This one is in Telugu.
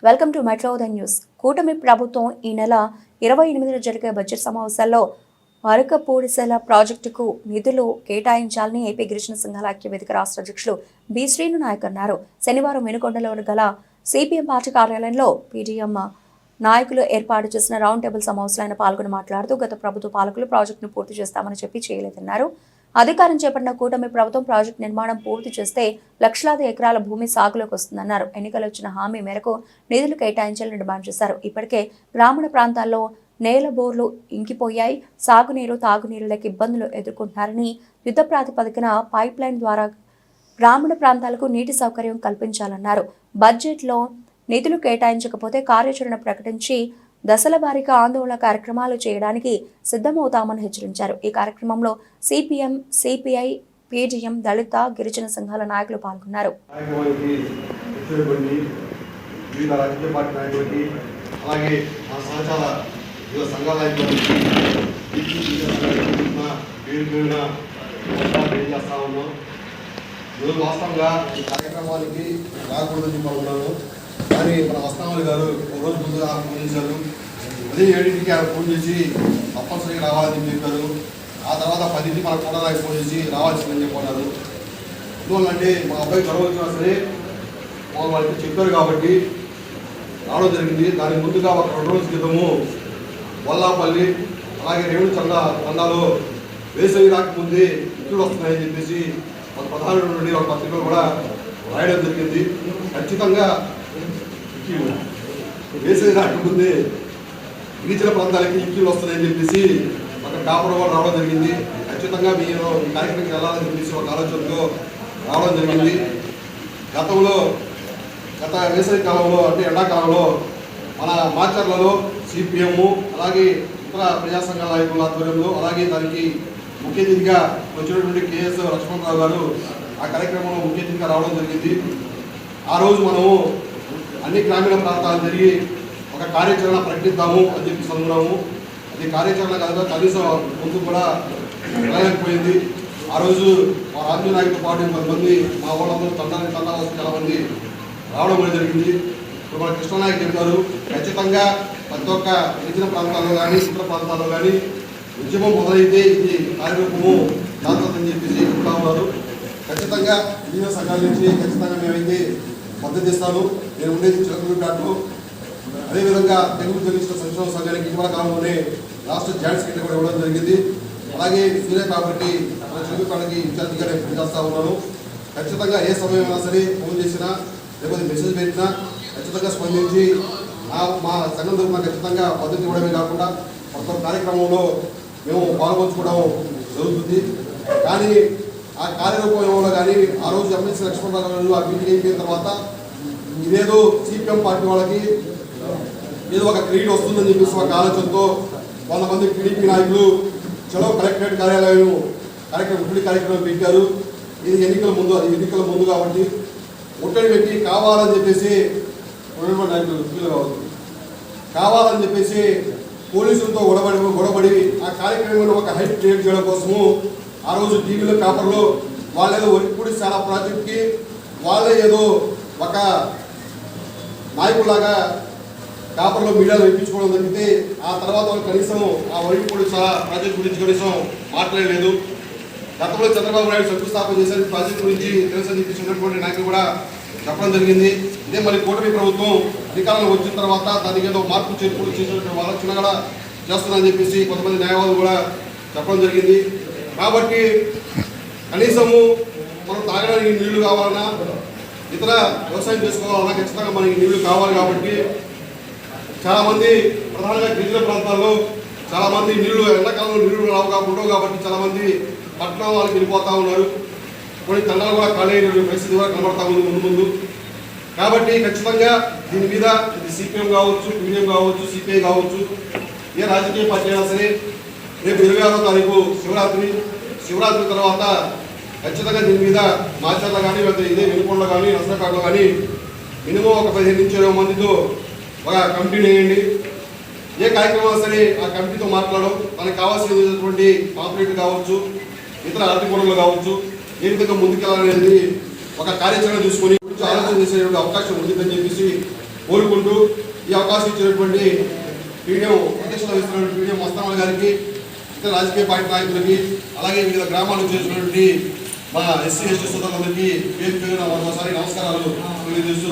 Welcome to metro the news. కూటమి ప్రభుత్వం ఈ నెల 28న జరిగే బడ్జెట్ సమావేశాల్లో అరకపూడిసెల ప్రాజెక్టుకు నిధులు కేటాయించాలని ఏపీ గిరిజన సంఘాల ఐక్యవేదిక రాష్ట్ర అధ్యక్షులు బి శ్రీను నాయక్ అన్నారు. శనివారం వినుకొండలో గల సిపిఎం పార్టీ కార్యాలయంలో పీడీఎం నాయకులు ఏర్పాటు చేసిన రౌండ్ టేబుల్ సమావేశంలో ఆయన పాల్గొని మాట్లాడుతూ గత ప్రభుత్వ పాలకులు ప్రాజెక్టును పూర్తి చేస్తామని చెప్పి చేయలేదన్నారు. అధికారం చేపట్టిన కూటమి ప్రభుత్వం ప్రాజెక్టు నిర్మాణం పూర్తి చేస్తే లక్షలాది ఎకరాల భూమి సాగులోకి వస్తుందన్నారు. ఎన్నికలు వచ్చిన హామీ మేరకు నిధులు కేటాయించాలని డిమాండ్ చేశారు. ఇప్పటికే గ్రామీణ ప్రాంతాల్లో నేల బోర్లు ఇంకిపోయాయి, సాగునీరు తాగునీరు లేక ఇబ్బందులు ఎదుర్కొంటున్నారని యుద్ధ ప్రాతిపదికన పైప్ లైన్ ద్వారా గ్రామీణ ప్రాంతాలకు నీటి సౌకర్యం కల్పించాలన్నారు. బడ్జెట్లో నిధులు కేటాయించకపోతే కార్యాచరణ ప్రకటించి దశల వారీగా ఆందోళన కార్యక్రమాలు చేయడానికి సిద్ధమవుతామని హెచ్చరించారు. ఈ కార్యక్రమంలో సిపిఎం, సిపిఐ, పీడీఎం, దళిత, గిరిజన సంఘాల నాయకులు పాల్గొన్నారు. వాస్తవంగా ఈ కార్యక్రమానికి రాకూడదని అనుకున్నాను, కానీ మన వస్తామని గారు ఒక రోజు ముందు ఫోన్ చేశారు. అదే 7ంటికి ఆయన ఫోన్ చేసి తప్పనిసరిగా రావాలని చెప్పారు. ఆ తర్వాత 10ంటికి మన కూడా ఫోన్ చేసి రావాల్సిందని చెప్పన్నారు. ఎందువల్లంటే మా అబ్బాయి గొడవ వచ్చినా సరే వాళ్ళకి చెప్పారు కాబట్టి రావడం జరిగింది. దానికి ముందుగా ఒక 2 రోజుల క్రితము వల్లాపల్లి అలాగే రేవుడు తండాలో వేసవి రాకముందే ఇట్లు వస్తున్నాయని చెప్పేసి మన ప్రధాని నుండి ఒక పత్రికలు కూడా రాయడం జరిగింది. ఖచ్చితంగా వేసవి రాకముందే గిరిజన ప్రాంతాలకి ఇట్లు వస్తున్నాయని చెప్పేసి అక్కడ కాపురం కూడా రావడం జరిగింది. ఖచ్చితంగా మీరు ఈ కార్యక్రమానికి వెళ్ళాలని చెప్పేసి ఒక ఆలోచనతో రావడం జరిగింది. గత వేసవి కాలంలో అంటే ఎండాకాలంలో మన మాచర్లలో సిపిఎం అలాగే ఇతర ప్రజా సంఘాల నాయకుల ఆధ్వర్యంలో అలాగే దానికి ముఖ్య అతిథిగా వచ్చినటువంటి కేఎస్ లక్ష్మణరావు గారు ఆ కార్యక్రమంలో ముఖ్య అతిథిగా రావడం జరిగింది. ఆ రోజు మనము అన్ని గ్రామీణ ప్రాంతాలు జరిగి ఒక కార్యాచరణ ప్రకటిద్దాము అని చెప్పి అనుకున్నాము. అది కార్యాచరణ కనుక కనీసం ముందు కూడా వెళ్ళలేకపోయింది. ఆ రోజు మా రాజకీయ నాయకులతో పాటు కొంతమంది మా వాళ్ళందరూ తండాలు చాలా మంది రావడం కూడా జరిగింది. ఇప్పుడు మన కృష్ణనాయక్ చెప్పారు, ఖచ్చితంగా ప్రతి ఒక్క గిరిజన ప్రాంతాల్లో కానీ ఇతర ప్రాంతాల్లో కానీ ఉద్యమం మొదలైతే ఇది కార్యరూపము దాల్చదని చెప్పేసి చెప్తా ఉన్నారు. ఖచ్చితంగా గిరిజన సంఘాల నుంచి ఖచ్చితంగా మేమైతే మద్దతు ఇస్తాను. నేను ఉండేది చిలకలూరుపేటలో. అదేవిధంగా తెలుగు జర్నలిస్టుల సంక్షేమ సంఘానికి ఇటీవల కాలంలోనే రాష్ట్ర జాయింట్ సెక్రటరీ కూడా ఇవ్వడం జరిగింది. అలాగే సూర్య కాబట్టి మన చిలకలూరుపేటకి ఇన్ఛార్జిగా నేను పనిచేస్తూ ఉన్నాను. ఖచ్చితంగా ఏ సమయమైనా సరే ఫోన్ చేసినా లేకపోతే మెసేజ్ పెట్టినా ఖచ్చితంగా స్పందించి మా సంఘం తరఫున ఖచ్చితంగా మద్దతు ఇవ్వడమే కాకుండా మొత్తం కార్యక్రమంలో మేము పాల్గొంచుకోవడం జరుగుతుంది. కానీ ఆ కార్యరూపంలో కానీ ఆ రోజు ఎమ్మెల్సీ లక్ష్మణరావు గారు ఆ మీటింగ్ అయిపోయిన తర్వాత ఇదేదో సిపిఎం పార్టీ వాళ్ళకి ఏదో ఒక క్రెడిట్ వస్తుందని చెప్పేసి ఒక ఆలోచనతో కొంతమంది టీడీపీ నాయకులు చలో కలెక్టరేట్ కార్యాలయం కార్యక్రమం పెట్టారు. ఇది ఎన్నికల ముందు కాబట్టి ఒట్టడి పెట్టి కావాలని చెప్పేసి నాయకులు ఫీల్ కావద్దు, కావాలని చెప్పేసి పోలీసులతో గొడవడి ఆ కార్యక్రమంలో ఒక హైప్ క్రియేట్ చేయడం కోసము ఆ రోజు టీవీలో పేపర్లో వాళ్ళేదో వరిపూడి చాలా ప్రాజెక్ట్కి వాళ్ళే ఏదో ఒక నాయకులాగా పేపర్లో మీడియాలో వినిపించుకోవడం జరిగితే ఆ తర్వాత వాళ్ళు కనీసం ఆ వరిపూడి చాలా ప్రాజెక్ట్ గురించి కనీసం మాట్లాడలేదు. గతంలో చంద్రబాబు నాయుడు శంకుస్థాపన చేసిన ప్రాజెక్ట్ గురించి తెలుసని చెప్పినటువంటి నాయకులు కూడా చెప్పడం జరిగింది. ఇదే మరి కూటమి ప్రభుత్వం అధికారంలో వచ్చిన తర్వాత దానికి ఏదో మార్పు చేర్పులు చేసినటువంటి ఆలోచన కూడా చేస్తుందని చెప్పేసి కొంతమంది న్యాయవాదులు కూడా చెప్పడం జరిగింది. కాబట్టి కనీసము మనం తాగడానికి నీళ్లు కావాలన్నా ఇతర వ్యవసాయం చేసుకోవాలన్నా ఖచ్చితంగా మనకి నీళ్లు కావాలి. కాబట్టి చాలామంది ప్రధానంగా గిరిజన ప్రాంతాల్లో చాలామంది నీళ్లు ఎండాకాలంలో నీళ్లు ఉండవు కాబట్టి చాలామంది పట్టణం వాళ్ళకి వెళ్ళిపోతూ ఉన్నారు. కొన్ని తండాలు కూడా ఖాళీ అయిన పరిస్థితి కూడా కనబడతా ఉంది ముందు. కాబట్టి ఖచ్చితంగా దీని మీద ఇది సిపిఎం కావచ్చు, పీడీఎం కావచ్చు, సిపిఐ కావచ్చు, ఏ రాజకీయ పార్టీ అయినా సరే రేపు 26వ తారీఖు శివరాత్రి తర్వాత ఖచ్చితంగా దీని మీద మాచర్ల కానీ లేకపోతే ఇదే వెనుకొండలో కానీ నర్సరాపేటలో కానీ మినిమం ఒక 15 నుంచి 20 మందితో ఒక కమిటీని వేయండి. ఏ కార్యక్రమం సరే ఆ కమిటీతో మాట్లాడడం, మనకు కావాల్సినటువంటి పాంప్లెట్లు కావచ్చు, ఇతర ఆర్థిక వనరులు కావచ్చు, ఏ విధంగా ముందుకెళ్ళాలనేది ఒక కార్యాచరణ తీసుకొని ఆలోచన చేసే అవకాశం ఉంటుందని చెప్పేసి కోరుకుంటూ ఈ అవకాశం ఇచ్చినటువంటి పీడిఎం అధ్యక్షత వహిస్తున్నటువంటి పీడిఎం మస్తాన్ గారికి, ఇతర రాజకీయ పార్టీ నాయకులకి, అలాగే వివిధ గ్రామాలకు చేసినటువంటి మా ఎస్సీ ఎస్టీ సోదరులందరికీ పేరు పేరున మరోసారి నమస్కారాలు తెలియజేస్తూ